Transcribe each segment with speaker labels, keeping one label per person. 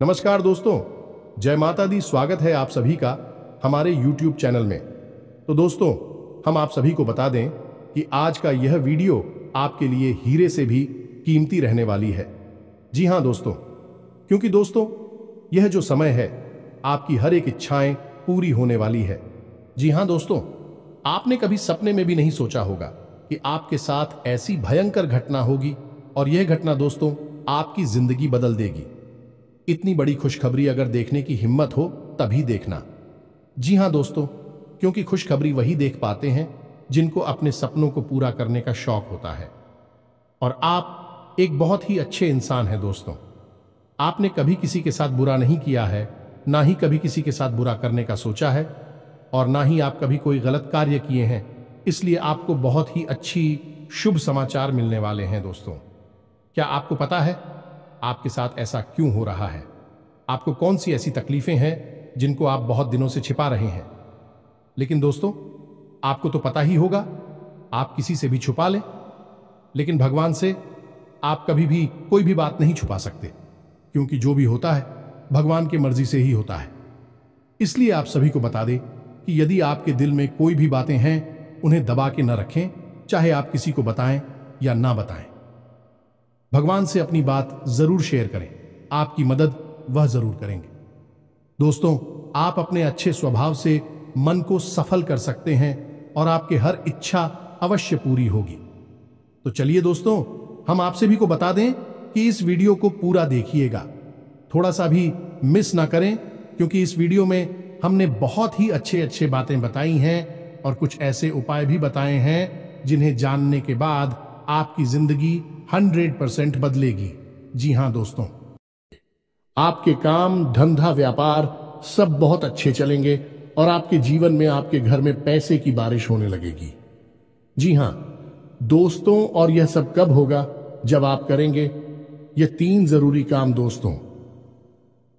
Speaker 1: नमस्कार दोस्तों, जय माता दी। स्वागत है आप सभी का हमारे YouTube चैनल में। तो दोस्तों, हम आप सभी को बता दें कि आज का यह वीडियो आपके लिए हीरे से भी कीमती रहने वाली है। जी हां दोस्तों, क्योंकि दोस्तों यह जो समय है आपकी हर एक इच्छाएं पूरी होने वाली है। जी हां दोस्तों, आपने कभी सपने में भी नहीं सोचा होगा कि आपके साथ ऐसी भयंकर घटना होगी और यह घटना दोस्तों आपकी जिंदगी बदल देगी। इतनी बड़ी खुशखबरी अगर देखने की हिम्मत हो तभी देखना। जी हां दोस्तों, क्योंकि खुशखबरी वही देख पाते हैं जिनको अपने सपनों को पूरा करने का शौक होता है। और आप एक बहुत ही अच्छे इंसान हैं दोस्तों। आपने कभी किसी के साथ बुरा नहीं किया है, ना ही कभी किसी के साथ बुरा करने का सोचा है, और ना ही आप कभी कोई गलत कार्य किए हैं। इसलिए आपको बहुत ही अच्छी शुभ समाचार मिलने वाले हैं दोस्तों। क्या आपको पता है आपके साथ ऐसा क्यों हो रहा है? आपको कौन सी ऐसी तकलीफें हैं जिनको आप बहुत दिनों से छिपा रहे हैं? लेकिन दोस्तों, आपको तो पता ही होगा, आप किसी से भी छुपा लें, लेकिन भगवान से आप कभी भी कोई भी बात नहीं छुपा सकते, क्योंकि जो भी होता है भगवान की मर्जी से ही होता है। इसलिए आप सभी को बता दें कि यदि आपके दिल में कोई भी बातें हैं, उन्हें दबा के न रखें, चाहे आप किसी को बताएं या ना बताएं। भगवान से अपनी बात जरूर शेयर करें, आपकी मदद वह जरूर करेंगे। दोस्तों, आप अपने अच्छे स्वभाव से मन को सफल कर सकते हैं और आपके हर इच्छा अवश्य पूरी होगी। तो चलिए दोस्तों, हम आप सभी को बता दें कि इस वीडियो को पूरा देखिएगा, थोड़ा सा भी मिस ना करें, क्योंकि इस वीडियो में हमने बहुत ही अच्छे बातें बताई हैं और कुछ ऐसे उपाय भी बताए हैं जिन्हें जानने के बाद आपकी जिंदगी 100% बदलेगी। जी हां दोस्तों, आपके काम, धंधा, व्यापार सब बहुत अच्छे चलेंगे और आपके जीवन में, आपके घर में पैसे की बारिश होने लगेगी। जी हां दोस्तों, और यह सब कब होगा? जब आप करेंगे ये 3 जरूरी काम। दोस्तों,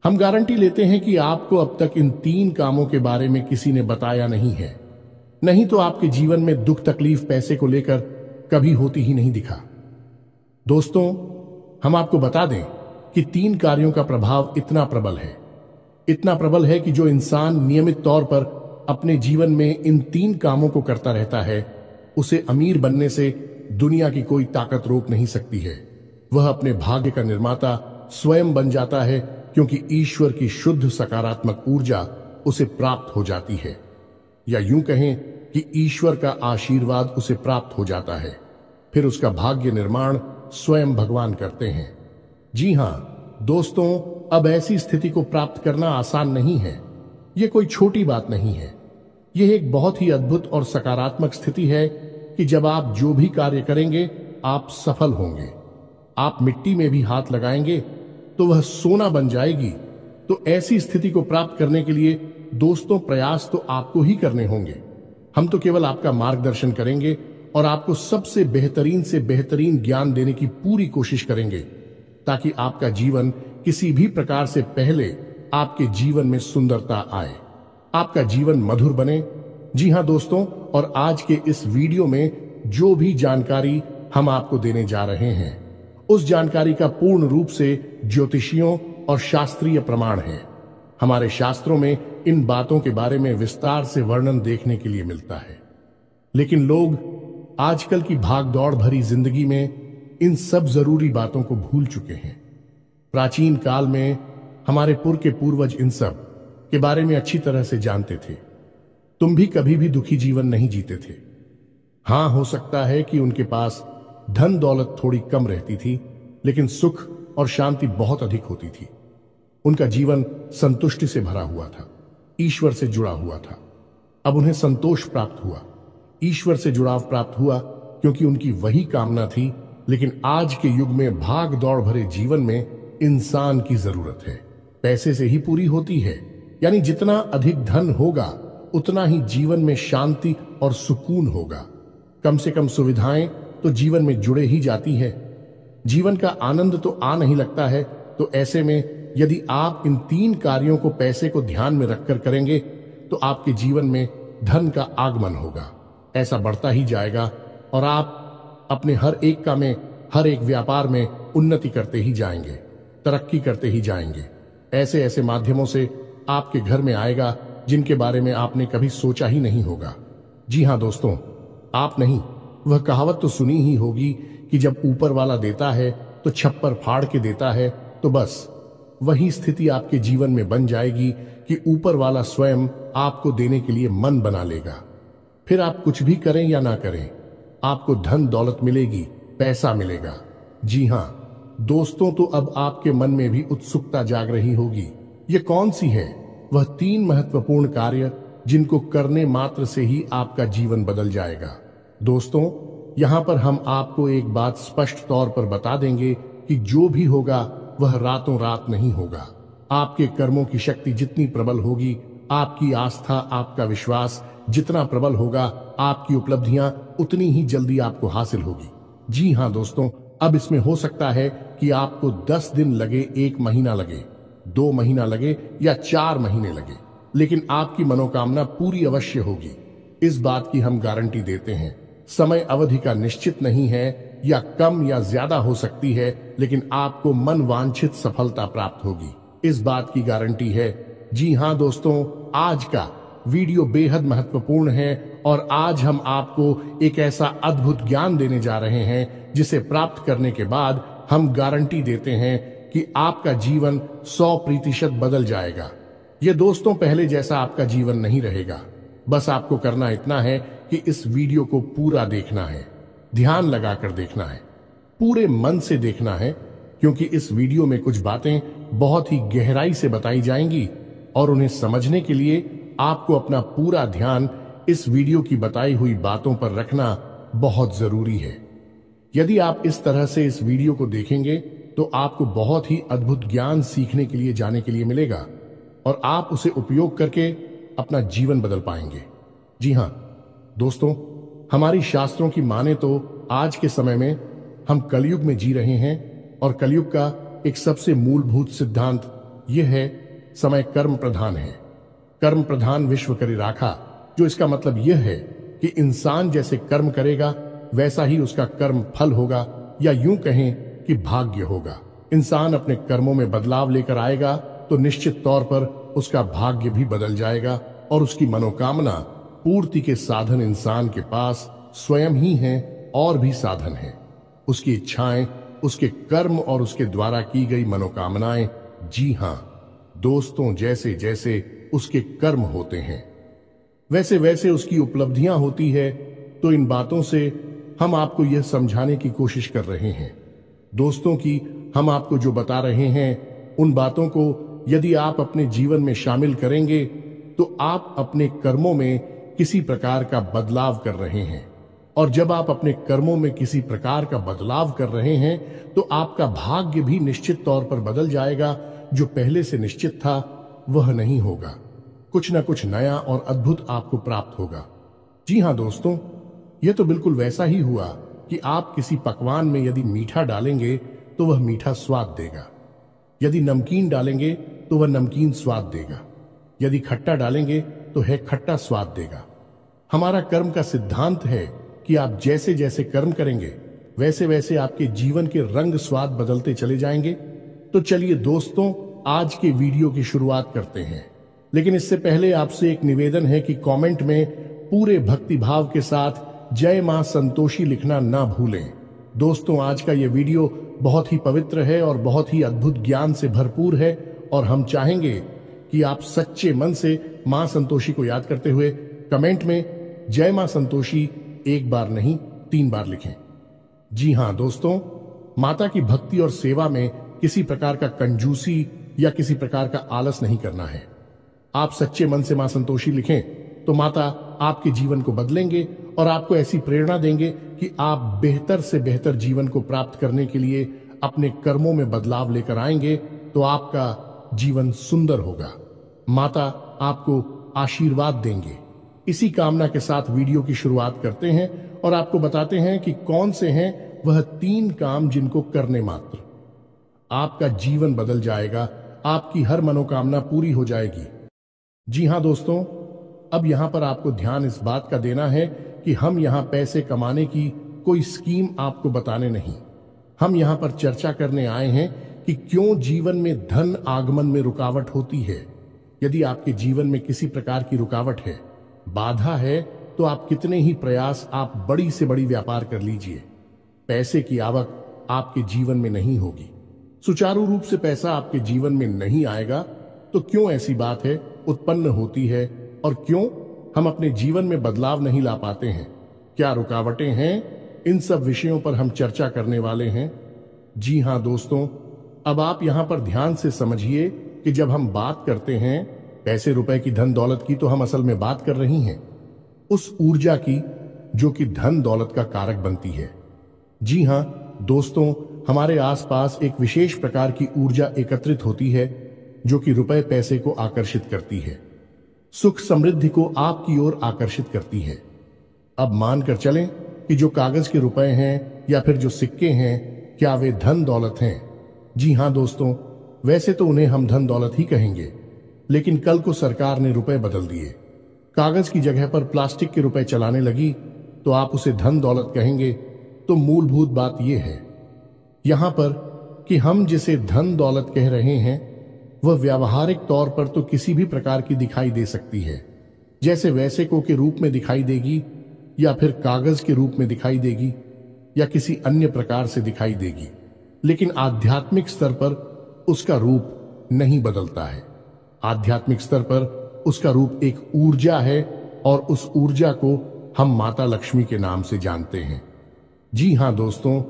Speaker 1: हम गारंटी लेते हैं कि आपको अब तक इन 3 कामों के बारे में किसी ने बताया नहीं है, नहीं तो आपके जीवन में दुख तकलीफ पैसे को लेकर कभी होती ही नहीं दिखा। दोस्तों, हम आपको बता दें कि 3 कार्यों का प्रभाव इतना प्रबल है कि जो इंसान नियमित तौर पर अपने जीवन में इन 3 कामों को करता रहता है, उसे अमीर बनने से दुनिया की कोई ताकत रोक नहीं सकती है। वह अपने भाग्य का निर्माता स्वयं बन जाता है, क्योंकि ईश्वर की शुद्ध सकारात्मक ऊर्जा उसे प्राप्त हो जाती है, या यूं कहें कि ईश्वर का आशीर्वाद उसे प्राप्त हो जाता है। फिर उसका भाग्य निर्माण स्वयं भगवान करते हैं। जी हां दोस्तों, अब ऐसी स्थिति को प्राप्त करना आसान नहीं है। यह कोई छोटी बात नहीं है। यह एक बहुत ही अद्भुत और सकारात्मक स्थिति है कि जब आप जो भी कार्य करेंगे आप सफल होंगे। आप मिट्टी में भी हाथ लगाएंगे तो वह सोना बन जाएगी। तो ऐसी स्थिति को प्राप्त करने के लिए दोस्तों, प्रयास तो आपको ही करने होंगे। हम तो केवल आपका मार्गदर्शन करेंगे और आपको सबसे बेहतरीन से बेहतरीन ज्ञान देने की पूरी कोशिश करेंगे, ताकि आपका जीवन किसी भी प्रकार से पहले आपके जीवन में सुंदरता आए, आपका जीवन मधुर बने। जी हां दोस्तों, और आज के इस वीडियो में जो भी जानकारी हम आपको देने जा रहे हैं, उस जानकारी का पूर्ण रूप से ज्योतिषियों और शास्त्रीय प्रमाण है। हमारे शास्त्रों में इन बातों के बारे में विस्तार से वर्णन देखने के लिए मिलता है, लेकिन लोग आजकल की भागदौड़ भरी जिंदगी में इन सब जरूरी बातों को भूल चुके हैं। प्राचीन काल में हमारे के पूर्वज इन सब के बारे में अच्छी तरह से जानते थे। तुम भी कभी भी दुखी जीवन नहीं जीते थे। हां, हो सकता है कि उनके पास धन दौलत थोड़ी कम रहती थी, लेकिन सुख और शांति बहुत अधिक होती थी। उनका जीवन संतुष्टि से भरा हुआ था, ईश्वर से जुड़ा हुआ था। अब उन्हें संतोष प्राप्त हुआ, ईश्वर से जुड़ाव प्राप्त हुआ, क्योंकि उनकी वही कामना थी। लेकिन आज के युग में भाग दौड़ भरे जीवन में इंसान की जरूरत है पैसे से ही पूरी होती है। यानी जितना अधिक धन होगा उतना ही जीवन में शांति और सुकून होगा। कम से कम सुविधाएं तो जीवन में जुड़े ही जाती है। जीवन का आनंद तो आ नहीं लगता है। तो ऐसे में यदि आप इन 3 कार्यों को पैसे को ध्यान में रखकर करेंगे तो आपके जीवन में धन का आगमन होगा, ऐसा बढ़ता ही जाएगा और आप अपने हर एक काम में, हर एक व्यापार में उन्नति करते ही जाएंगे, तरक्की करते ही जाएंगे। ऐसे ऐसे माध्यमों से आपके घर में आएगा जिनके बारे में आपने कभी सोचा ही नहीं होगा। जी हाँ दोस्तों, आप नहीं, वह कहावत तो सुनी ही होगी कि जब ऊपर वाला देता है तो छप्पर फाड़ के देता है। तो बस वही स्थिति आपके जीवन में बन जाएगी कि ऊपर वाला स्वयं आपको देने के लिए मन बना लेगा। फिर आप कुछ भी करें या ना करें, आपको धन दौलत मिलेगी, पैसा मिलेगा। जी हाँ दोस्तों, तो अब आपके मन में भी उत्सुकता जाग रही होगी। ये कौन सी है वह 3 महत्वपूर्ण कार्य जिनको करने मात्र से ही आपका जीवन बदल जाएगा। दोस्तों, यहां पर हम आपको एक बात स्पष्ट तौर पर बता देंगे कि जो भी होगा वह रातों रात नहीं होगा। आपके कर्मों की शक्ति जितनी प्रबल होगी, आपकी आस्था, आपका विश्वास जितना प्रबल होगा, आपकी उपलब्धियां उतनी ही जल्दी आपको हासिल होगी। जी हाँ दोस्तों, अब इसमें हो सकता है कि आपको 10 दिन लगे, 1 महीना लगे, 2 महीना लगे या 4 महीने लगे, लेकिन आपकी मनोकामना पूरी अवश्य होगी। इस बात की हम गारंटी देते हैं। समय अवधि का निश्चित नहीं है, या कम या ज्यादा हो सकती है, लेकिन आपको मन वांछित सफलता प्राप्त होगी, इस बात की गारंटी है। जी हाँ दोस्तों, आज का वीडियो बेहद महत्वपूर्ण है और आज हम आपको एक ऐसा अद्भुत ज्ञान देने जा रहे हैं जिसे प्राप्त करने के बाद हम गारंटी देते हैं कि आपका जीवन 100% बदल जाएगा। ये दोस्तों पहले जैसा आपका जीवन नहीं रहेगा। बस आपको करना इतना है कि इस वीडियो को पूरा देखना है, ध्यान लगाकर देखना है, पूरे मन से देखना है, क्योंकि इस वीडियो में कुछ बातें बहुत ही गहराई से बताई जाएंगी और उन्हें समझने के लिए आपको अपना पूरा ध्यान इस वीडियो की बताई हुई बातों पर रखना बहुत जरूरी है। यदि आप इस तरह से इस वीडियो को देखेंगे तो आपको बहुत ही अद्भुत ज्ञान सीखने के लिए, जाने के लिए मिलेगा और आप उसे उपयोग करके अपना जीवन बदल पाएंगे। जी हाँ दोस्तों, हमारी शास्त्रों की माने तो आज के समय में हम कलयुग में जी रहे हैं और कलयुग का एक सबसे मूलभूत सिद्धांत यह है, समय कर्म प्रधान है। कर्म प्रधान विश्व करि राखा, जो इसका मतलब यह है कि इंसान जैसे कर्म करेगा वैसा ही उसका कर्म फल होगा, या यूं कहें कि भाग्य होगा। इंसान अपने कर्मों में बदलाव लेकर आएगा तो निश्चित तौर पर उसका भाग्य भी बदल जाएगा और उसकी मनोकामना पूर्ति के साधन इंसान के पास स्वयं ही हैं और भी साधन हैं। उसकी इच्छाएं, उसके कर्म और उसके द्वारा की गई मनोकामनाएं, जी हां दोस्तों, जैसे जैसे उसके कर्म होते हैं वैसे वैसे उसकी उपलब्धियां होती है। तो इन बातों से हम आपको यह समझाने की कोशिश कर रहे हैं दोस्तों कि हम आपको जो बता रहे हैं उन बातों को यदि आप अपने जीवन में शामिल करेंगे तो आप अपने कर्मों में किसी प्रकार का बदलाव कर रहे हैं, और जब आप अपने कर्मों में किसी प्रकार का बदलाव कर रहे हैं तो आपका भाग्य भी निश्चित तौर पर बदल जाएगा। जो पहले से निश्चित था वह नहीं होगा, कुछ ना कुछ नया और अद्भुत आपको प्राप्त होगा। जी हाँ दोस्तों, यह तो बिल्कुल वैसा ही हुआ कि आप किसी पकवान में यदि मीठा डालेंगे तो वह मीठा स्वाद देगा, यदि नमकीन डालेंगे तो वह नमकीन स्वाद देगा, यदि खट्टा डालेंगे तो है खट्टा स्वाद देगा। हमारा कर्म का सिद्धांत है कि आप जैसे जैसे कर्म करेंगे वैसे वैसे आपके जीवन के रंग स्वाद बदलते चले जाएंगे। तो चलिए दोस्तों, आज के वीडियो की शुरुआत करते हैं, लेकिन इससे पहले आपसे एक निवेदन है कि कमेंट में पूरे भक्ति भाव के साथ जय मां संतोषी लिखना ना भूलें। दोस्तों, आज का यह वीडियो बहुत ही पवित्र है और बहुत ही अद्भुत ज्ञान से भरपूर है और हम चाहेंगे कि आप सच्चे मन से मां संतोषी को याद करते हुए कमेंट में जय मां संतोषी 1 बार नहीं 3 बार लिखें। जी हां दोस्तों, माता की भक्ति और सेवा में किसी प्रकार का कंजूसी या किसी प्रकार का आलस नहीं करना है। आप सच्चे मन से मां संतोषी लिखें तो माता आपके जीवन को बदलेंगे और आपको ऐसी प्रेरणा देंगे कि आप बेहतर से बेहतर जीवन को प्राप्त करने के लिए अपने कर्मों में बदलाव लेकर आएंगे तो आपका जीवन सुंदर होगा। माता आपको आशीर्वाद देंगे। इसी कामना के साथ वीडियो की शुरुआत करते हैं और आपको बताते हैं कि कौन से हैं वह 3 काम जिनको करने मात्र आपका जीवन बदल जाएगा, आपकी हर मनोकामना पूरी हो जाएगी। जी हां दोस्तों, अब यहां पर आपको ध्यान इस बात का देना है कि हम यहां पैसे कमाने की कोई स्कीम आपको बताने नहीं, हम यहां पर चर्चा करने आए हैं कि क्यों जीवन में धन आगमन में रुकावट होती है। यदि आपके जीवन में किसी प्रकार की रुकावट है, बाधा है, तो आप कितने ही प्रयास आप बड़ी से बड़ी व्यापार कर लीजिए, पैसे की आवक आपके जीवन में नहीं होगी, सुचारू रूप से पैसा आपके जीवन में नहीं आएगा। तो क्यों ऐसी बात है उत्पन्न होती है और क्यों हम अपने जीवन में बदलाव नहीं ला पाते हैं? क्या रुकावटें हैं? इन सब विषयों पर हम चर्चा करने वाले हैं। जी हां दोस्तों, अब आप यहां पर ध्यान से समझिए कि जब हम बात करते हैं पैसे रुपए की, धन दौलत की, तो हम असल में बात कर रही हैं उस ऊर्जा की जो कि धन दौलत का कारक बनती है। जी हां दोस्तों, हमारे आसपास एक विशेष प्रकार की ऊर्जा एकत्रित होती है जो कि रुपए पैसे को आकर्षित करती है, सुख समृद्धि को आपकी ओर आकर्षित करती है। अब मानकर चलें कि जो कागज के रुपए हैं या फिर जो सिक्के हैं, क्या वे धन दौलत हैं? जी हां दोस्तों, वैसे तो उन्हें हम धन दौलत ही कहेंगे, लेकिन कल को सरकार ने रुपए बदल दिए, कागज की जगह पर प्लास्टिक के रुपए चलाने लगी, तो आप उसे धन दौलत कहेंगे। तो मूलभूत बात यह है यहां पर कि हम जिसे धन दौलत कह रहे हैं वह व्यावहारिक तौर पर तो किसी भी प्रकार की दिखाई दे सकती है, जैसे वैसेको के रूप में दिखाई देगी, या फिर कागज के रूप में दिखाई देगी, या किसी अन्य प्रकार से दिखाई देगी, लेकिन आध्यात्मिक स्तर पर उसका रूप नहीं बदलता है। आध्यात्मिक स्तर पर उसका रूप एक ऊर्जा है और उस ऊर्जा को हम माता लक्ष्मी के नाम से जानते हैं। जी हां दोस्तों,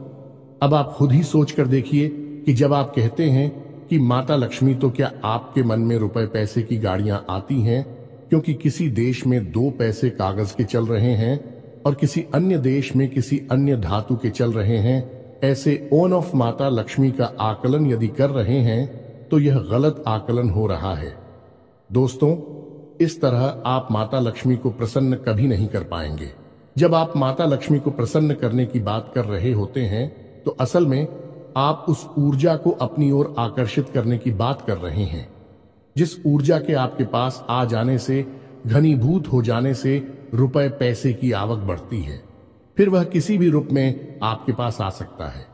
Speaker 1: अब आप खुद ही सोच कर देखिए कि जब आप कहते हैं कि माता लक्ष्मी, तो क्या आपके मन में रुपए पैसे की गाड़ियां आती हैं क्योंकि किसी देश में 2 पैसे कागज के चल रहे हैं और किसी अन्य देश में किसी अन्य धातु के चल रहे हैं? ऐसे ओन ऑफ माता लक्ष्मी का आकलन यदि कर रहे हैं तो यह गलत आकलन हो रहा है। दोस्तों, इस तरह आप माता लक्ष्मी को प्रसन्न कभी नहीं कर पाएंगे। जब आप माता लक्ष्मी को प्रसन्न करने की बात कर रहे होते हैं तो असल में आप उस ऊर्जा को अपनी ओर आकर्षित करने की बात कर रहे हैं, जिस ऊर्जा के आपके पास आ जाने से, घनीभूत हो जाने से रुपए पैसे की आवक बढ़ती है। फिर वह किसी भी रूप में आपके पास आ सकता है,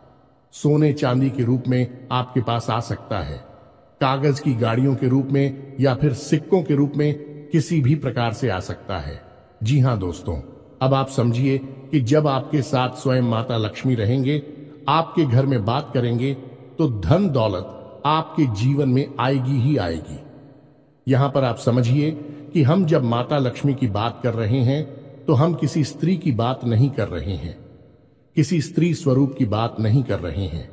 Speaker 1: सोने चांदी के रूप में आपके पास आ सकता है, कागज की गाड़ियों के रूप में या फिर सिक्कों के रूप में किसी भी प्रकार से आ सकता है। जी हां दोस्तों, अब आप समझिए कि जब आपके साथ स्वयं माता लक्ष्मी रहेंगे, आपके घर में बात करेंगे, तो धन दौलत आपके जीवन में आएगी ही आएगी। यहां पर आप समझिए कि हम जब माता लक्ष्मी की बात कर रहे हैं तो हम किसी स्त्री की बात नहीं कर रहे हैं, किसी स्त्री स्वरूप की बात नहीं कर रहे हैं।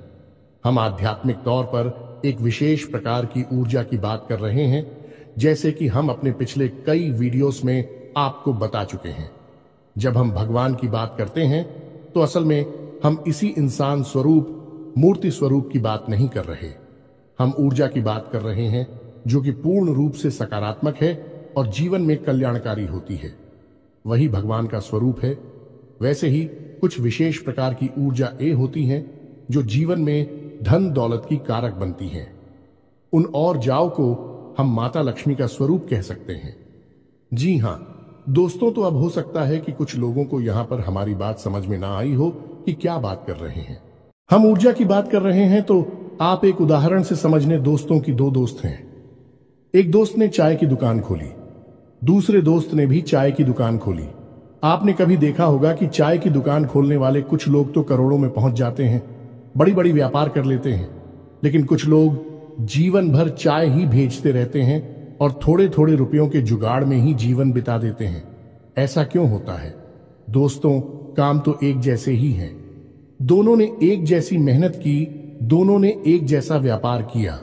Speaker 1: हम आध्यात्मिक तौर पर एक विशेष प्रकार की ऊर्जा की बात कर रहे हैं, जैसे कि हम अपने पिछले कई वीडियोस में आपको बता चुके हैं। जब हम भगवान की बात करते हैं तो असल में हम इसी इंसान स्वरूप, मूर्ति स्वरूप की बात नहीं कर रहे। हम ऊर्जा की बात कर रहे हैं जो कि पूर्ण रूप से सकारात्मक है और जीवन में कल्याणकारी होती है। वही भगवान का स्वरूप है। वैसे ही कुछ विशेष प्रकार की ऊर्जा ए होती हैं जो जीवन में धन दौलत की कारक बनती हैं। उन और जाओ को हम माता लक्ष्मी का स्वरूप कह सकते हैं। जी हां दोस्तों, तो अब हो सकता है कि कुछ लोगों को यहां पर हमारी बात समझ में ना आई हो कि क्या बात कर रहे हैं। हम ऊर्जा की बात कर रहे हैं तो आप एक उदाहरण से समझने। दोस्तों की 2 दोस्त हैं। एक दोस्त ने चाय की दुकान खोली, दूसरे दोस्त ने भी चाय की दुकान खोली। आपने कभी देखा होगा कि चाय की दुकान खोलने वाले कुछ लोग तो करोड़ों में पहुंच जाते हैं, बड़ी बड़ी व्यापार कर लेते हैं, लेकिन कुछ लोग जीवन भर चाय ही भेजते रहते हैं और थोड़े थोड़े रुपयों के जुगाड़ में ही जीवन बिता देते हैं। ऐसा क्यों होता है? दोस्तों, काम तो एक जैसे ही हैं। दोनों ने एक जैसी मेहनत की, दोनों ने एक जैसा व्यापार किया।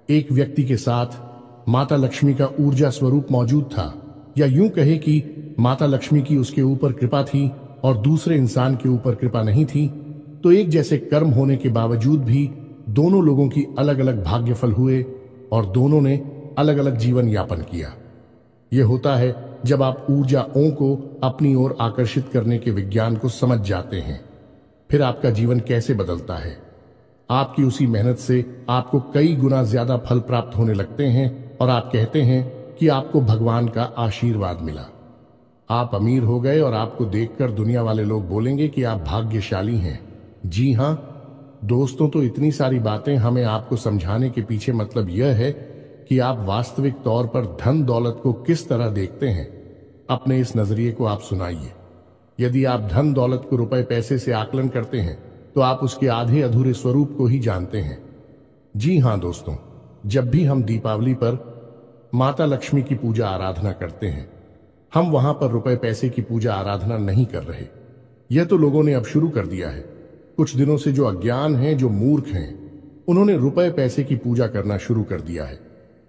Speaker 1: एक व्यक्ति के साथ माता लक्ष्मी का ऊर्जा स्वरूप मौजूद था, या यूं कहे कि माता लक्ष्मी की उसके ऊपर कृपा थी और दूसरे इंसान के ऊपर कृपा नहीं थी। तो एक जैसे कर्म होने के बावजूद भी दोनों लोगों की अलग अलग भाग्यफल हुए और दोनों ने अलग अलग जीवन यापन किया। यह होता है जब आप ऊर्जाओं को अपनी ओर आकर्षित करने के विज्ञान को समझ जाते हैं। फिर आपका जीवन कैसे बदलता है। आपकी उसी मेहनत से आपको कई गुना ज्यादा फल प्राप्त होने लगते हैं और आप कहते हैं कि आपको भगवान का आशीर्वाद मिला। आप अमीर हो गए और आपको देखकर दुनिया वाले लोग बोलेंगे कि आप भाग्यशाली हैं। जी हां दोस्तों, तो इतनी सारी बातें हमें आपको समझाने के पीछे मतलब यह है कि आप वास्तविक तौर पर धन दौलत को किस तरह देखते हैं। अपने इस नजरिए को आप सुनाइए। यदि आप धन दौलत को रुपए पैसे से आकलन करते हैं तो आप उसके आधे अधूरे स्वरूप को ही जानते हैं। जी हां दोस्तों, जब भी हम दीपावली पर माता लक्ष्मी की पूजा आराधना करते हैं, हम वहां पर रुपए पैसे की पूजा आराधना नहीं कर रहे। यह तो लोगों ने अब शुरू कर दिया है। कुछ दिनों से जो अज्ञान हैं, जो मूर्ख हैं, उन्होंने रुपए पैसे की पूजा करना शुरू कर दिया है।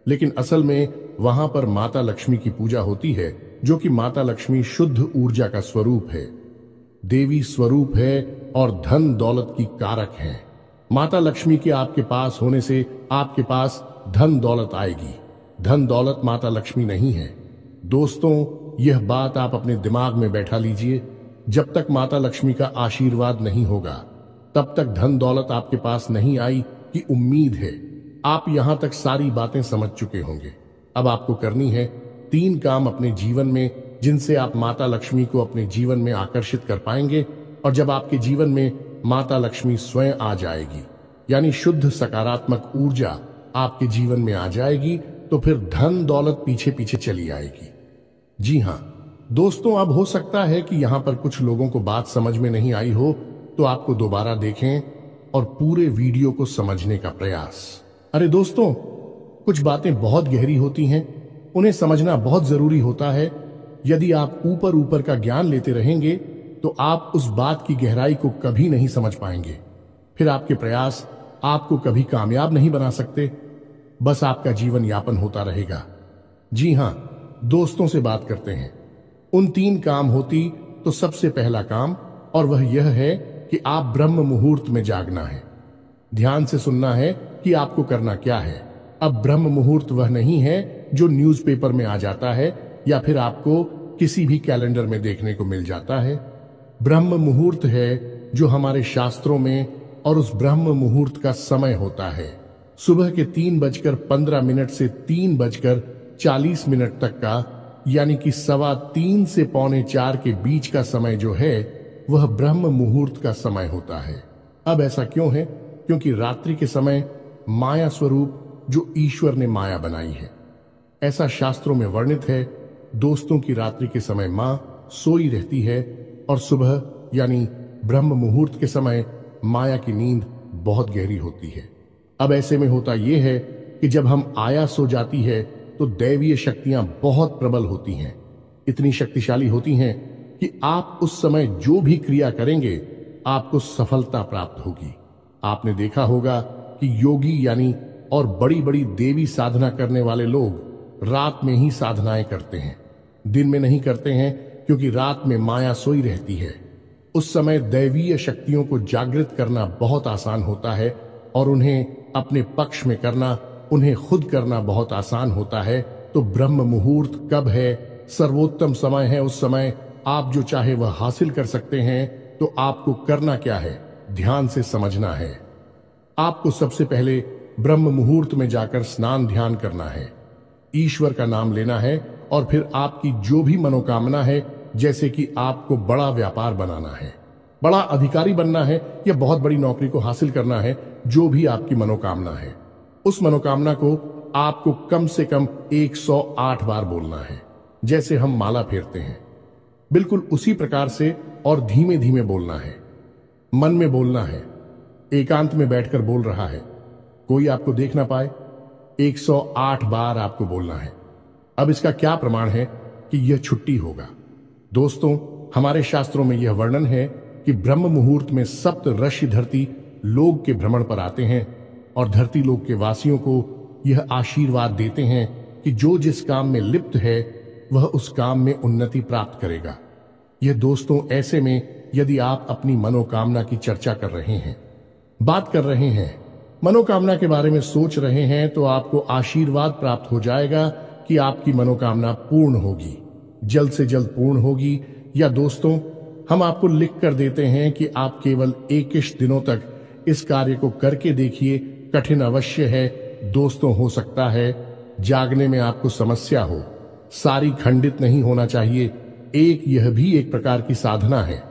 Speaker 1: लेकिन असल में वहां पर माता लक्ष्मी की पूजा होती है, जो कि माता लक्ष्मी शुद्ध ऊर्जा का स्वरूप है, देवी स्वरूप है और धन दौलत की कारक है। माता लक्ष्मी के आपके पास होने से आपके पास धन दौलत आएगी। धन दौलत माता लक्ष्मी नहीं है। दोस्तों, यह बात आप अपने दिमाग में बैठा लीजिए। जब तक माता लक्ष्मी का आशीर्वाद नहीं होगा, तब तक धन दौलत आपके पास नहीं आई कि उम्मीद है। आप यहां तक सारी बातें समझ चुके होंगे। अब आपको करनी है 3 काम अपने जीवन में, जिनसे आप माता लक्ष्मी को अपने जीवन में आकर्षित कर पाएंगे। और जब आपके जीवन में माता लक्ष्मी स्वयं आ जाएगी, यानी शुद्ध सकारात्मक ऊर्जा आपके जीवन में आ जाएगी, तो फिर धन दौलत पीछे पीछे चली आएगी। जी हां दोस्तों, अब हो सकता है कि यहां पर कुछ लोगों को बात समझ में नहीं आई हो, तो आपको दोबारा देखें और पूरे वीडियो को समझने का प्रयास। अरे दोस्तों, कुछ बातें बहुत गहरी होती हैं, उन्हें समझना बहुत जरूरी होता है। यदि आप ऊपर ऊपर का ज्ञान लेते रहेंगे तो आप उस बात की गहराई को कभी नहीं समझ पाएंगे। फिर आपके प्रयास आपको कभी कामयाब नहीं बना सकते, बस आपका जीवन यापन होता रहेगा। जी हां दोस्तों, से बात करते हैं। उन 3 काम होती तो सबसे पहला काम, और वह यह है कि आप ब्रह्म मुहूर्त में जागना है। ध्यान से सुनना है कि आपको करना क्या है। अब ब्रह्म मुहूर्त वह नहीं है जो न्यूज़पेपर में आ जाता है या फिर आपको किसी भी कैलेंडर में देखने को मिल जाता है। ब्रह्म मुहूर्त है जो हमारे शास्त्रों में, और उस ब्रह्म मुहूर्त का समय होता है सुबह के 3:15 से 3:40 तक का, यानी कि 3:15 से 3:45 के बीच का समय जो है वह ब्रह्म मुहूर्त का समय होता है। अब ऐसा क्यों है? क्योंकि रात्रि के समय माया स्वरूप जो ईश्वर ने माया बनाई है, ऐसा शास्त्रों में वर्णित है। दोस्तों की रात्रि के समय मां सोई रहती है और सुबह यानी ब्रह्म मुहूर्त के समय माया की नींद बहुत गहरी होती है। अब ऐसे में होता यह है कि जब हम आया सो जाती है तो दैवीय शक्तियां बहुत प्रबल होती हैं, इतनी शक्तिशाली होती हैं कि आप उस समय जो भी क्रिया करेंगे आपको सफलता प्राप्त होगी। आपने देखा होगा कि योगी यानी और बड़ी बड़ी देवी साधना करने वाले लोग रात में ही साधनाएं करते हैं, दिन में नहीं करते हैं, क्योंकि रात में माया सोई रहती है। उस समय दैवीय शक्तियों को जागृत करना बहुत आसान होता है और उन्हें अपने पक्ष में करना, उन्हें खुद करना बहुत आसान होता है। तो ब्रह्म मुहूर्त कब है? सर्वोत्तम समय है। उस समय आप जो चाहे वह हासिल कर सकते हैं। तो आपको करना क्या है? ध्यान से समझना है। आपको सबसे पहले ब्रह्म मुहूर्त में जाकर स्नान ध्यान करना है, ईश्वर का नाम लेना है और फिर आपकी जो भी मनोकामना है, जैसे कि आपको बड़ा व्यापार बनाना है, बड़ा अधिकारी बनना है या बहुत बड़ी नौकरी को हासिल करना है, जो भी आपकी मनोकामना है, उस मनोकामना को आपको कम से कम 108 बार बोलना है। जैसे हम माला फेरते हैं, बिल्कुल उसी प्रकार से और धीमे धीमे बोलना है। मन में बोलना है, एकांत में बैठकर बोल रहा है, कोई आपको देख ना पाए। 108 बार आपको बोलना है। अब इसका क्या प्रमाण है कि यह छुट्टी होगा? दोस्तों, हमारे शास्त्रों में यह वर्णन है कि ब्रह्म मुहूर्त में सप्त ऋषि धरती लोक के भ्रमण पर आते हैं और धरती लोक के वासियों को यह आशीर्वाद देते हैं कि जो जिस काम में लिप्त है वह उस काम में उन्नति प्राप्त करेगा। यह दोस्तों ऐसे में यदि आप अपनी मनोकामना की चर्चा कर रहे हैं, बात कर रहे हैं, मनोकामना के बारे में सोच रहे हैं, तो आपको आशीर्वाद प्राप्त हो जाएगा कि आपकी मनोकामना पूर्ण होगी, जल्द से जल्द पूर्ण होगी। या दोस्तों, हम आपको लिख कर देते हैं कि आप केवल 21 दिनों तक इस कार्य को करके देखिए। कठिन अवश्य है दोस्तों, हो सकता है जागने में आपको समस्या हो, सारी खंडित नहीं होना चाहिए। यह भी एक प्रकार की साधना है।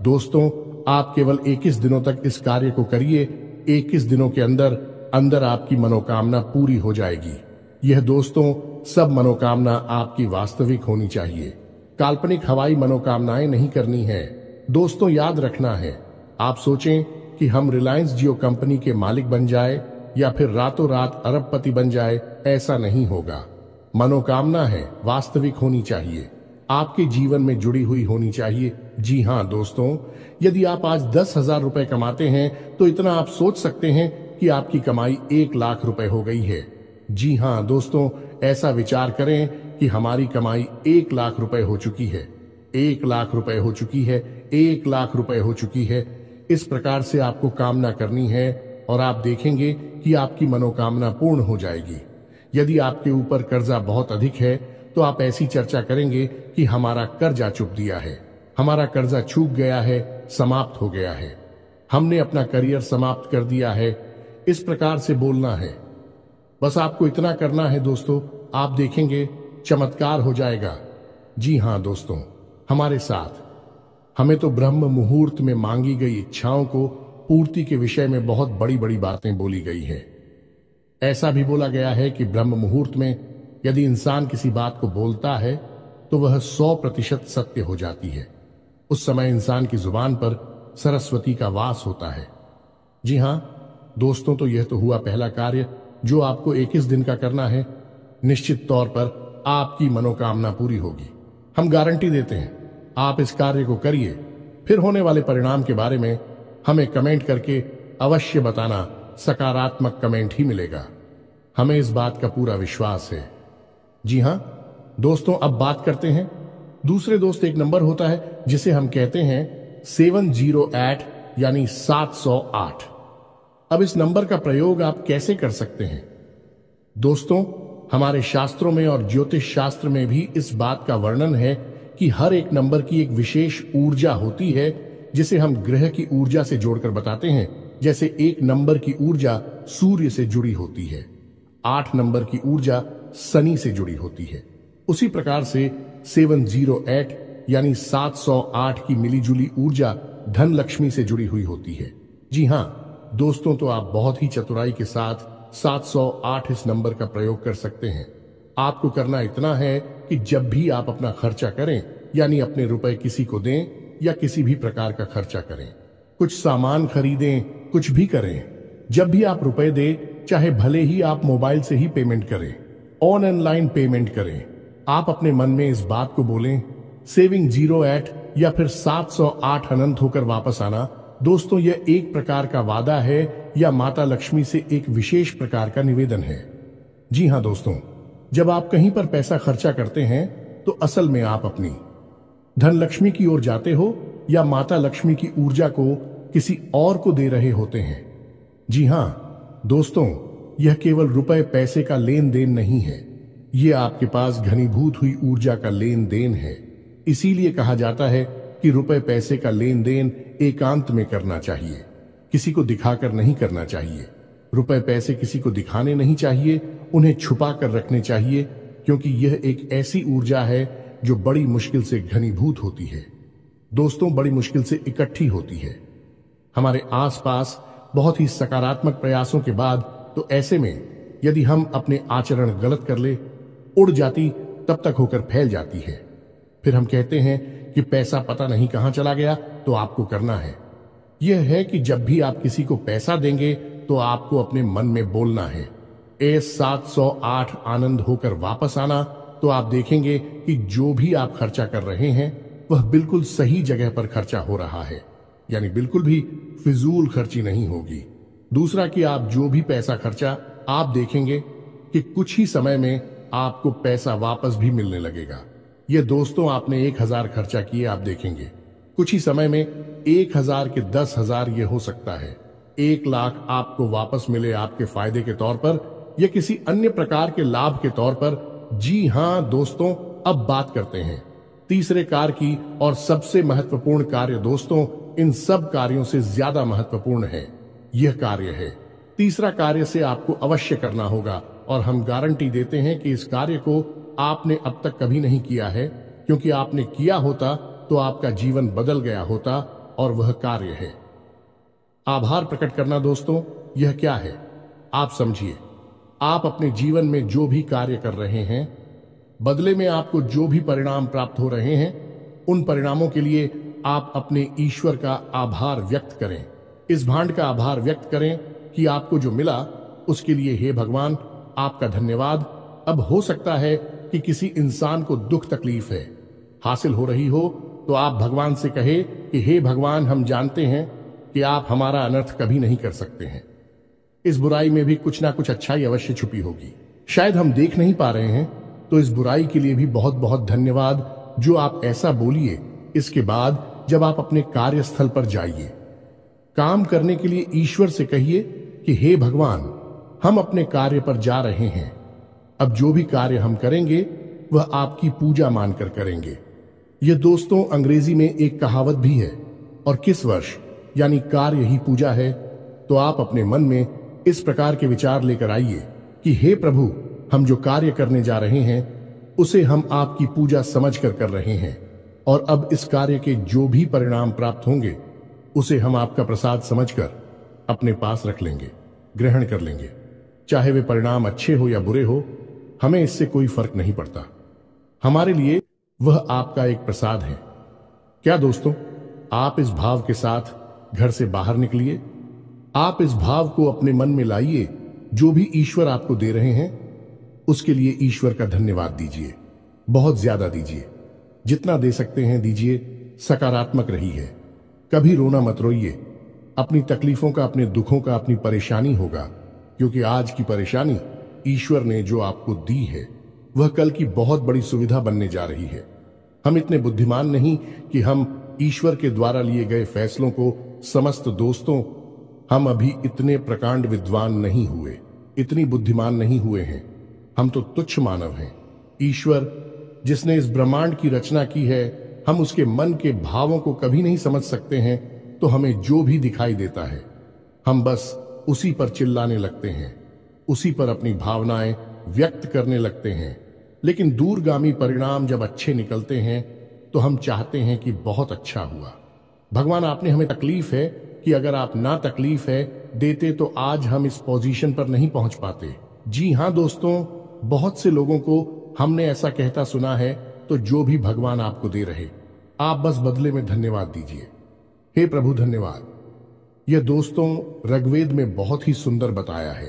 Speaker 1: दोस्तों, आप केवल 21 दिनों तक इस कार्य को करिए 21 दिनों के अंदर अंदर आपकी मनोकामना पूरी हो जाएगी। यह दोस्तों सब मनोकामना आपकी वास्तविक होनी चाहिए। काल्पनिक हवाई मनोकामनाएं नहीं करनी है। दोस्तों याद रखना है, आप सोचें कि हम रिलायंस जियो कंपनी के मालिक बन जाए या फिर रातों रात अरबपति बन जाए, ऐसा नहीं होगा। मनोकामना है वास्तविक होनी चाहिए, आपके जीवन में जुड़ी हुई होनी चाहिए। जी हाँ दोस्तों, यदि आप आज 10,000 रुपए कमाते हैं तो इतना आप सोच सकते हैं कि आपकी कमाई 1 लाख रुपए हो गई है। जी हाँ दोस्तों, ऐसा विचार करें कि हमारी कमाई 1 लाख रुपए हो चुकी है, 1 लाख रुपए हो चुकी है, 1 लाख रुपए हो चुकी है। इस प्रकार से आपको कामना करनी है और आप देखेंगे कि आपकी मनोकामना पूर्ण हो जाएगी। यदि आपके ऊपर कर्जा बहुत अधिक है तो आप ऐसी चर्चा करेंगे कि हमारा कर्जा चुक दिया है, हमारा कर्जा चूक गया है, समाप्त हो गया है, हमने अपना करियर समाप्त कर दिया है। इस प्रकार से बोलना है। बस आपको इतना करना है दोस्तों, आप देखेंगे चमत्कार हो जाएगा। जी हाँ दोस्तों, हमारे साथ हमें तो ब्रह्म मुहूर्त में मांगी गई इच्छाओं को पूर्ति के विषय में बहुत बड़ी बड़ी बातें बोली गई है। ऐसा भी बोला गया है कि ब्रह्म मुहूर्त में यदि इंसान किसी बात को बोलता है तो वह 100% सत्य हो जाती है। उस समय इंसान की जुबान पर सरस्वती का वास होता है। जी हां दोस्तों, तो यह तो हुआ पहला कार्य जो आपको 21 दिन का करना है। निश्चित तौर पर आपकी मनोकामना पूरी होगी, हम गारंटी देते हैं। आप इस कार्य को करिए, फिर होने वाले परिणाम के बारे में हमें कमेंट करके अवश्य बताना। सकारात्मक कमेंट ही मिलेगा, हमें इस बात का पूरा विश्वास है। जी हां दोस्तों, अब बात करते हैं दूसरे दोस्त। एक नंबर होता है जिसे हम कहते हैं 708 यानी 708। अब इस नंबर का प्रयोग आप कैसे कर सकते हैं दोस्तों? हमारे शास्त्रों में और ज्योतिष शास्त्र में भी इस बात का वर्णन है कि हर एक नंबर की एक विशेष ऊर्जा होती है जिसे हम ग्रह की ऊर्जा से जोड़कर बताते हैं। जैसे 1 नंबर की ऊर्जा सूर्य से जुड़ी होती है, 8 नंबर की ऊर्जा शनि से जुड़ी होती है। उसी प्रकार से 708 यानी 708 की मिलीजुली ऊर्जा धन लक्ष्मी से जुड़ी हुई होती है। जी हां दोस्तों, तो आप बहुत ही चतुराई के साथ 708 इस नंबर का प्रयोग कर सकते हैं। आपको करना इतना है कि जब भी आप अपना खर्चा करें, यानी अपने रुपए किसी को दें या किसी भी प्रकार का खर्चा करें, कुछ सामान खरीदें, कुछ भी करें, जब भी आप रुपए दें, चाहे भले ही आप मोबाइल से ही पेमेंट करें, ऑनलाइन पेमेंट करें, आप अपने मन में इस बात को बोलें, सेविंग 08 या फिर 708 अनंत होकर वापस आना। दोस्तों, यह एक प्रकार का वादा है या माता लक्ष्मी से एक विशेष प्रकार का निवेदन है। जी हां दोस्तों, जब आप कहीं पर पैसा खर्चा करते हैं तो असल में आप अपनी धन लक्ष्मी की ओर जाते हो या माता लक्ष्मी की ऊर्जा को किसी और को दे रहे होते हैं। जी हां दोस्तों, यह केवल रुपए पैसे का लेन देन नहीं है, यह आपके पास घनीभूत हुई ऊर्जा का लेन देन है। इसीलिए कहा जाता है कि रुपए पैसे का लेन देन एकांत में करना चाहिए, किसी को दिखाकर नहीं करना चाहिए। रुपए पैसे किसी को दिखाने नहीं चाहिए, उन्हें छुपा कर रखने चाहिए, क्योंकि यह एक ऐसी ऊर्जा है जो बड़ी मुश्किल से घनीभूत होती है। दोस्तों, बड़ी मुश्किल से इकट्ठी होती है। हमारे आसपास बहुत ही सकारात्मक प्रयासों के बाद, तो ऐसे में यदि हम अपने आचरण गलत कर ले, उड़ जाती तब तक होकर फैल जाती है। फिर हम कहते हैं कि पैसा पता नहीं कहां चला गया। तो आपको करना है यह है कि जब भी आप किसी को पैसा देंगे तो आपको अपने मन में बोलना है, 708 आनंद होकर वापस आना। तो आप देखेंगे कि जो भी आप खर्चा कर रहे हैं वह बिल्कुल सही जगह पर खर्चा हो रहा है, यानी बिल्कुल भी फिजूल खर्ची नहीं होगी। दूसरा कि आप जो भी पैसा खर्चा, आप देखेंगे कि कुछ ही समय में आपको पैसा वापस भी मिलने लगेगा। ये दोस्तों, आपने 1000 खर्चा किए, आप देखेंगे कुछ ही समय में 1000 के 10,000 ये हो सकता है। 1 लाख आपको वापस मिले आपके फायदे के तौर पर या किसी अन्य प्रकार के लाभ के तौर पर। जी हां दोस्तों, अब बात करते हैं तीसरे कार्य की, और सबसे महत्वपूर्ण कार्य दोस्तों, इन सब कार्यों से ज्यादा महत्वपूर्ण है यह कार्य है। तीसरा कार्य से आपको अवश्य करना होगा, और हम गारंटी देते हैं कि इस कार्य को आपने अब तक कभी नहीं किया है, क्योंकि आपने किया होता तो आपका जीवन बदल गया होता। और वह कार्य है आभार प्रकट करना दोस्तों, यह क्या है? आप समझिए, आप अपने जीवन में जो भी कार्य कर रहे हैं, बदले में आपको जो भी परिणाम प्राप्त हो रहे हैं, उन परिणामों के लिए आप अपने ईश्वर का आभार व्यक्त करें। इस भांड का आभार व्यक्त करें कि आपको जो मिला उसके लिए हे भगवान आपका धन्यवाद। अब हो सकता है कि किसी इंसान को दुख तकलीफ है हासिल हो रही हो, तो आप भगवान से कहे कि हे भगवान, हम जानते हैं कि आप हमारा अनर्थ कभी नहीं कर सकते हैं। इस बुराई में भी कुछ ना कुछ अच्छाई अवश्य छुपी होगी, शायद हम देख नहीं पा रहे हैं। तो इस बुराई के लिए भी बहुत बहुत धन्यवाद जो आप ऐसा बोलिए। इसके बाद जब आप अपने कार्यस्थल पर जाइए, काम करने के लिए ईश्वर से कहिए कि हे भगवान, हम अपने कार्य पर जा रहे हैं। अब जो भी कार्य हम करेंगे वह आपकी पूजा मानकर करेंगे। यह दोस्तों अंग्रेजी में एक कहावत भी है, और किस वर्ष यानी कार्य ही पूजा है। तो आप अपने मन में इस प्रकार के विचार लेकर आइए कि हे प्रभु, हम जो कार्य करने जा रहे हैं उसे हम आपकी पूजा समझकर कर रहे हैं, और अब इस कार्य के जो भी परिणाम प्राप्त होंगे उसे हम आपका प्रसाद समझकर अपने पास रख लेंगे, ग्रहण कर लेंगे। चाहे वे परिणाम अच्छे हो या बुरे हो, हमें इससे कोई फर्क नहीं पड़ता। हमारे लिए वह आपका एक प्रसाद है। क्या दोस्तों, आप इस भाव के साथ घर से बाहर निकलिए। आप इस भाव को अपने मन में लाइए। जो भी ईश्वर आपको दे रहे हैं उसके लिए ईश्वर का धन्यवाद दीजिए, बहुत ज्यादा दीजिए। जितना दे सकते हैं दीजिए। सकारात्मक रहिए, कभी रोना मत रोइए। अपनी तकलीफों का, अपने दुखों का, अपनी परेशानी होगा, क्योंकि आज की परेशानी ईश्वर ने जो आपको दी है वह कल की बहुत बड़ी सुविधा बनने जा रही है। हम इतने बुद्धिमान नहीं कि हम ईश्वर के द्वारा लिए गए फैसलों को समस्त दोस्तों, हम अभी इतने प्रकांड विद्वान नहीं हुए, इतनी बुद्धिमान नहीं हुए हैं। हम तो तुच्छ मानव हैं। ईश्वर जिसने इस ब्रह्मांड की रचना की है, हम उसके मन के भावों को कभी नहीं समझ सकते हैं। तो हमें जो भी दिखाई देता है हम बस उसी पर चिल्लाने लगते हैं, उसी पर अपनी भावनाएं व्यक्त करने लगते हैं। लेकिन दूरगामी परिणाम जब अच्छे निकलते हैं तो हम चाहते हैं कि बहुत अच्छा हुआ। भगवान, आपने हमें तकलीफ है कि अगर आप ना तकलीफ है देते तो आज हम इस पोजीशन पर नहीं पहुंच पाते। जी हां दोस्तों, बहुत से लोगों को हमने ऐसा कहता सुना है। तो जो भी भगवान आपको दे रहे, आप बस बदले में धन्यवाद दीजिए। हे प्रभु धन्यवाद। यह दोस्तों ऋग्वेद में बहुत ही सुंदर बताया है।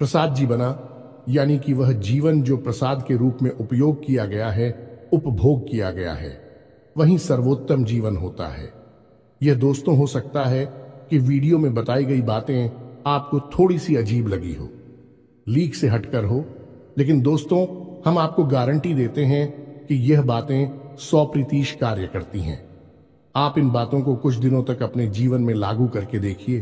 Speaker 1: प्रसाद जी बना, यानी कि वह जीवन जो प्रसाद के रूप में उपयोग किया गया है, उपभोग किया गया है, वही सर्वोत्तम जीवन होता है। यह दोस्तों हो सकता है कि वीडियो में बताई गई बातें आपको थोड़ी सी अजीब लगी हो, लीक से हटकर हो, लेकिन दोस्तों हम आपको गारंटी देते हैं कि यह बातें 100% कार्य करती हैं। आप इन बातों को कुछ दिनों तक अपने जीवन में लागू करके देखिए,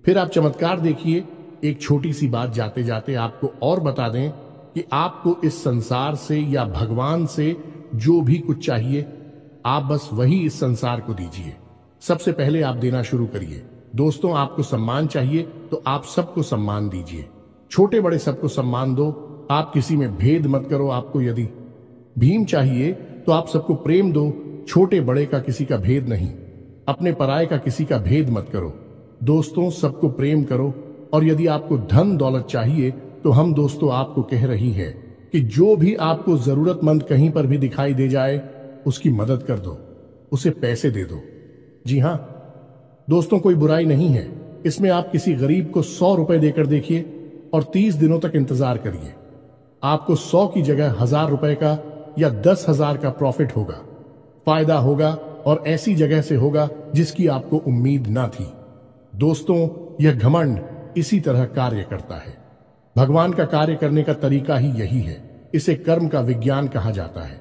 Speaker 1: फिर आप चमत्कार देखिए। एक छोटी सी बात जाते जाते आपको और बता दें कि आपको इस संसार से या भगवान से जो भी कुछ चाहिए, आप बस वही इस संसार को दीजिए। सबसे पहले आप देना शुरू करिए। दोस्तों, आपको सम्मान चाहिए तो आप सबको सम्मान दीजिए, छोटे बड़े सबको सम्मान दो। आप किसी में भेद मत करो। आपको यदि भीम चाहिए तो आप सबको प्रेम दो, छोटे बड़े का किसी का भेद नहीं, अपने पराये का किसी का भेद मत करो। दोस्तों, सबको प्रेम करो। और यदि आपको धन दौलत चाहिए तो हम दोस्तों आपको कह रही है कि जो भी आपको जरूरतमंद कहीं पर भी दिखाई दे जाए उसकी मदद कर दो, उसे पैसे दे दो। जी हां दोस्तों, कोई बुराई नहीं है इसमें। आप किसी गरीब को 100 रुपए देकर देखिए और 30 दिनों तक इंतजार करिए। आपको 100 की जगह 1000 रुपए का या 10,000 का प्रॉफिट होगा, फायदा होगा, और ऐसी जगह से होगा जिसकी आपको उम्मीद ना थी। दोस्तों, यह घमंड इसी तरह कार्य करता है। भगवान का कार्य करने का तरीका ही यही है। इसे कर्म का विज्ञान कहा जाता है।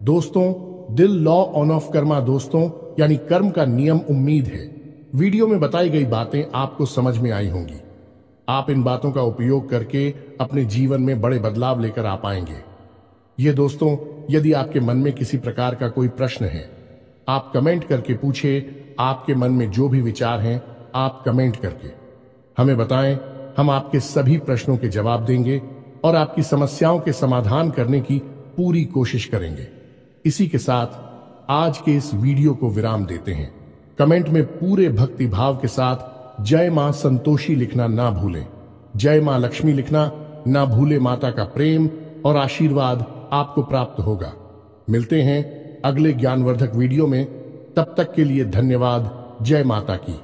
Speaker 1: दोस्तों, दिल लॉ ऑन ऑफ कर्मा दोस्तों, यानी कर्म का नियम उम्मीद है। वीडियो में बताई गई बातें आपको समझ में आई होंगी। आप इन बातों का उपयोग करके अपने जीवन में बड़े बदलाव लेकर आ पाएंगे। ये दोस्तों, यदि आपके मन में किसी प्रकार का कोई प्रश्न है, आप कमेंट करके पूछे। आपके मन में जो भी विचार हैं, आप कमेंट करके हमें बताएं। हम आपके सभी प्रश्नों के जवाब देंगे और आपकी समस्याओं के समाधान करने की पूरी कोशिश करेंगे। इसी के साथ आज के इस वीडियो को विराम देते हैं। कमेंट में पूरे भक्ति भाव के साथ जय मां संतोषी लिखना ना भूलें। जय मां लक्ष्मी लिखना ना भूले। माता का प्रेम और आशीर्वाद आपको प्राप्त होगा। मिलते हैं अगले ज्ञानवर्धक वीडियो में। तब तक के लिए धन्यवाद। जय माता की।